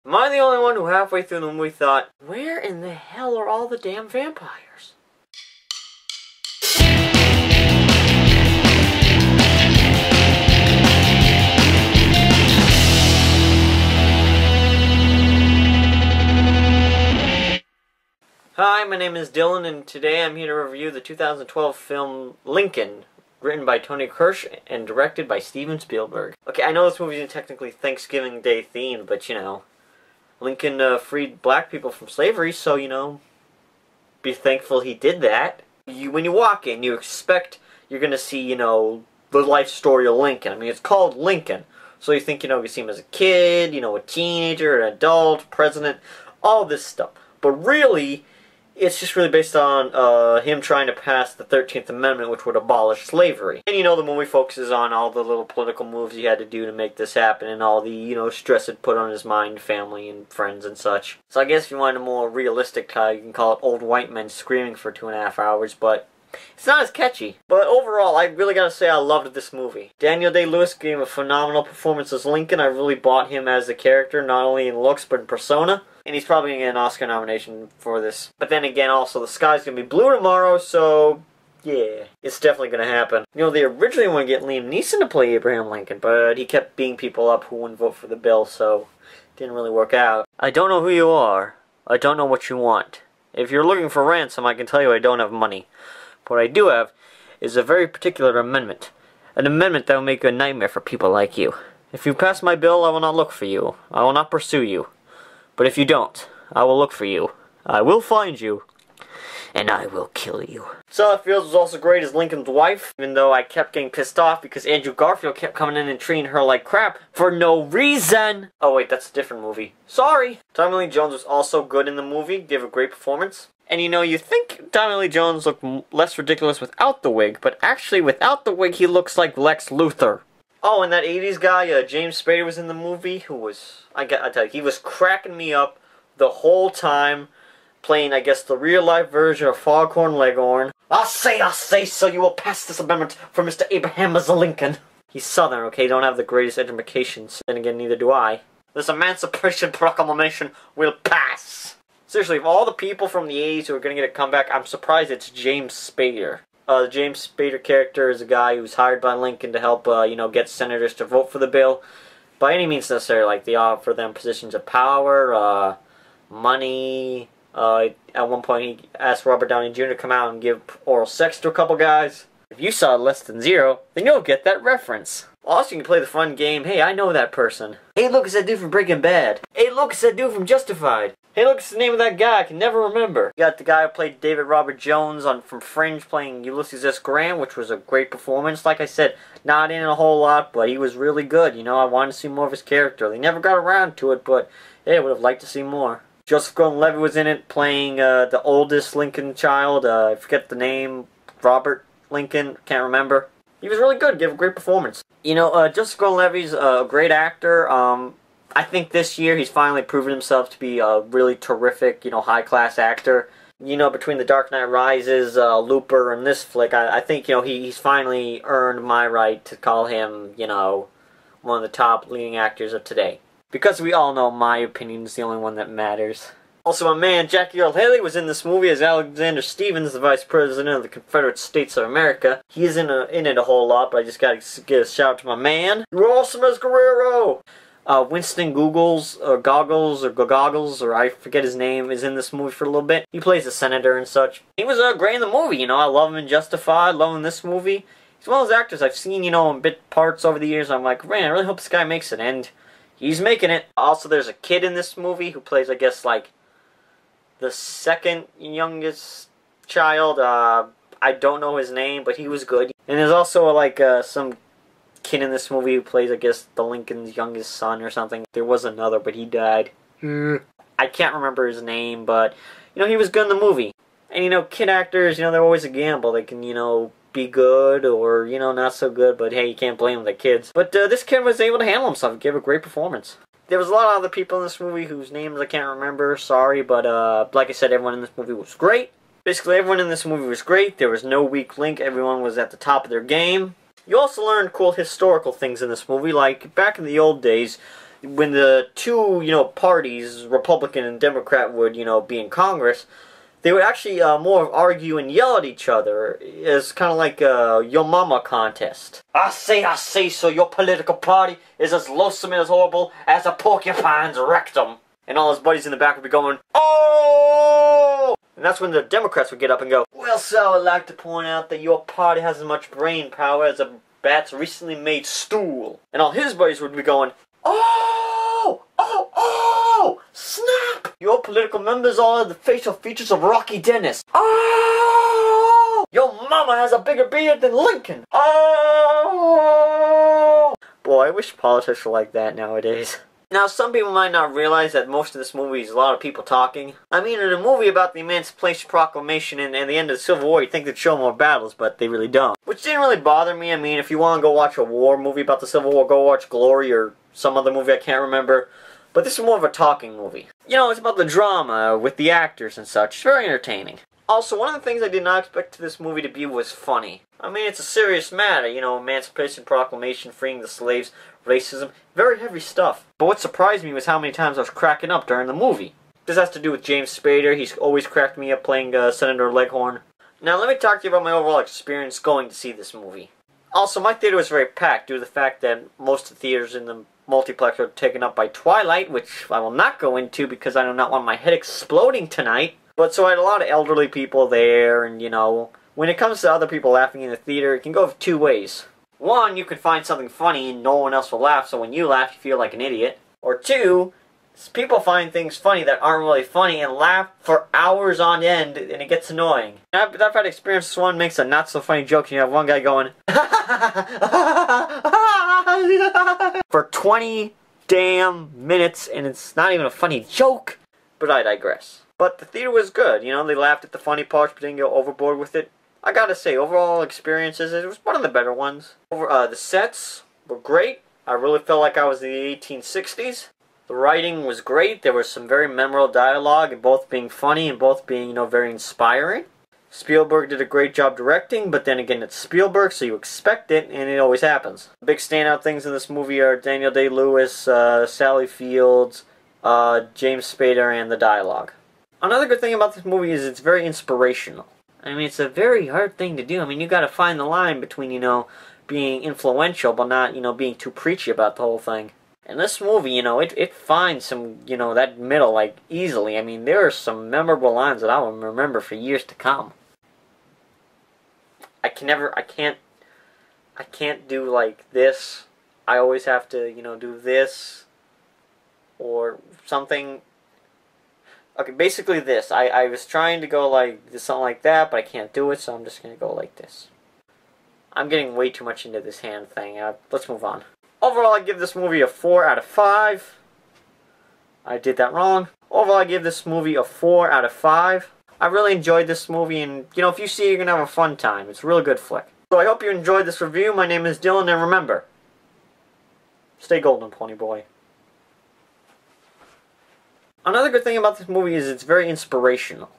Am I the only one who halfway through the movie thought, where in the hell are all the damn vampires? Hi, my name is Dylan, and today I'm here to review the 2012 film Lincoln, written by Tony Kirsch and directed by Steven Spielberg. Okay, I know this movie isn't technically Thanksgiving Day themed, but you know, Lincoln freed black people from slavery, so you know, be thankful he did that. When you walk in, you expect you're gonna see, you know, the life story of Lincoln. I mean, it's called Lincoln, so you think, you know, you see him as a kid, you know, a teenager, an adult, president, all this stuff. But really, it's just really based on him trying to pass the 13th Amendment, which would abolish slavery. And you know, the movie focuses on all the little political moves he had to do to make this happen, and all the, you know, stress it put on his mind, family, and friends and such. So I guess if you want a more realistic tie, you can call it old white men screaming for 2.5 hours, but it's not as catchy. But overall, I really gotta say I loved this movie. Daniel Day-Lewis gave a phenomenal performance as Lincoln. I really bought him as the character, not only in looks, but in persona. And he's probably going to get an Oscar nomination for this. But then again, also, the sky's going to be blue tomorrow, so yeah, it's definitely going to happen. You know, they originally wanted to get Liam Neeson to play Abraham Lincoln, but he kept beating people up who wouldn't vote for the bill, so it didn't really work out. I don't know who you are. I don't know what you want. If you're looking for ransom, I can tell you I don't have money. What I do have is a very particular amendment. An amendment that will make a nightmare for people like you. If you pass my bill, I will not look for you. I will not pursue you. But if you don't, I will look for you. I will find you. And I will kill you. Sally Fields was also great as Lincoln's wife, even though I kept getting pissed off because Andrew Garfield kept coming in and treating her like crap for no reason. Oh wait, that's a different movie. Sorry! Tommy Lee Jones was also good in the movie, gave a great performance. And you know, you think Tommy Lee Jones looked less ridiculous without the wig, but actually without the wig he looks like Lex Luthor. Oh, and that 80s guy, James Spader, was in the movie, who was, I tell you, he was cracking me up the whole time, playing, I guess, the real-life version of Foghorn Leghorn. I say, so you will pass this amendment for Mr. Abraham Lincoln. He's Southern, okay, don't have the greatest educations, then again, neither do I. This Emancipation Proclamation will pass. Seriously, of all the people from the 80s who are going to get a comeback, I'm surprised it's James Spader. The James Spader character is a guy who's hired by Lincoln to help, you know, get senators to vote for the bill. By any means necessary, like they offer them positions of power, money. At one point he asked Robert Downey Jr. to come out and give oral sex to a couple guys. If you saw Less Than Zero, then you'll get that reference. Also, you can play the fun game, hey, I know that person. Hey, look, it's that dude from Breaking Bad. Hey, look, it's that dude from Justified. Hey, look, it's the name of that guy I can never remember. You got the guy who played David Robert Jones from Fringe playing Ulysses S. Grant, which was a great performance. Like I said, not in a whole lot, but he was really good. You know, I wanted to see more of his character. They never got around to it, but hey, I would have liked to see more. Joseph Gordon-Levitt was in it, playing the oldest Lincoln child. I forget the name. Robert Lincoln, can't remember. He was really good, gave a great performance. You know, Joseph Gordon-Levitt's a great actor. I think this year he's finally proven himself to be a really terrific, you know, high-class actor. You know, between The Dark Knight Rises, Looper, and this flick, I think, you know, he's finally earned my right to call him, you know, one of the top leading actors of today. Because we all know my opinion is the only one that matters. Also, my man Jackie Earle Haley was in this movie as Alexander Stephens, the Vice President of the Confederate States of America. He isn't in it a whole lot, but I just gotta give a shout out to my man. You're awesome as Guerrero! Winston Goggles, or I forget his name, is in this movie for a little bit. He plays a senator and such. He was great in the movie, you know, I love him in Justified, love him in this movie. He's one of those actors I've seen, you know, in bit parts over the years, I'm like, man, I really hope this guy makes it, and he's making it. Also, there's a kid in this movie who plays, I guess, like, the second youngest child. I don't know his name, but he was good. And there's also, like, some kid in this movie who plays, I guess, the Lincoln's youngest son or something. There was another, but he died. I can't remember his name, but, you know, he was good in the movie. And, you know, kid actors, you know, they're always a gamble. They can, you know, be good or, you know, not so good, but hey, you can't blame the kids. But this kid was able to handle himself and give a great performance. There was a lot of other people in this movie whose names I can't remember, sorry, but like I said, everyone in this movie was great. Basically, everyone in this movie was great. There was no weak link. Everyone was at the top of their game. You also learned cool historical things in this movie, like back in the old days, when the two, parties, Republican and Democrat, would, be in Congress, they would actually more argue and yell at each other. It's kind of like a Yo Mama contest. I say, so your political party is as loathsome and as horrible as a porcupine's rectum. And all his buddies in the back would be going, oh! And that's when the Democrats would get up and go, well, so I'd like to point out that your party has as much brain power as a bat's recently made stool. And all his buddies would be going, oh! Oh! Oh! Snap! Your political members all have the facial features of Rocky Dennis. Oh! Your mama has a bigger beard than Lincoln. Oh! Boy, I wish politics were like that nowadays. Now, some people might not realize that most of this movie is a lot of people talking. I mean, in a movie about the Emancipation Proclamation and the end of the Civil War, you'd think they'd show more battles, but they really don't. Which didn't really bother me. I mean, if you want to go watch a war movie about the Civil War, go watch Glory or some other movie I can't remember. But this is more of a talking movie. It's about the drama with the actors and such. It's very entertaining. Also, one of the things I did not expect this movie to be was funny. I mean, it's a serious matter, Emancipation Proclamation, freeing the slaves, racism, very heavy stuff. But what surprised me was how many times I was cracking up during the movie. This has to do with James Spader. He's always cracked me up playing Senator Leghorn. Now, let me talk to you about my overall experience going to see this movie. Also, my theater was very packed due to the fact that most of the theaters in the multiplex are taken up by Twilight, which I will not go into because I do not want my head exploding tonight. But so I had a lot of elderly people there, and when it comes to other people laughing in the theater, it can go two ways. One, you can find something funny and no one else will laugh, so when you laugh, you feel like an idiot. Or two, people find things funny that aren't really funny and laugh for hours on end, and it gets annoying. I've had experience. One makes a not so funny joke, and you have one guy going for 20 damn minutes, and it's not even a funny joke. But I digress. But the theater was good, they laughed at the funny parts but didn't go overboard with it. I gotta say, overall experiences, it was one of the better ones. The sets were great. I really felt like I was in the 1860s. The writing was great. There was some very memorable dialogue, and both being funny and both being, very inspiring. Spielberg did a great job directing, but then again, it's Spielberg, so you expect it, and it always happens. The big standout things in this movie are Daniel Day-Lewis, Sally Fields, James Spader, and the dialogue. Another good thing about this movie is it's very inspirational. I mean, it's a very hard thing to do. I mean, you gotta find the line between, being influential but not, being too preachy about the whole thing. And this movie, it finds some, that middle, easily. I mean, there are some memorable lines that I will remember for years to come. I can't do, this. I always have to, do this. Or something. Okay, basically this. I was trying to go something like that, but I can't do it, so I'm just going to go like this. I'm getting way too much into this hand thing. Let's move on. Overall, I give this movie a 4 out of 5. I did that wrong. Overall, I give this movie a 4 out of 5. I really enjoyed this movie, and, if you see it, you're going to have a fun time. It's a really good flick. So I hope you enjoyed this review. My name is Dylan, and remember, stay golden, pony boy. Another good thing about this movie is it's very inspirational.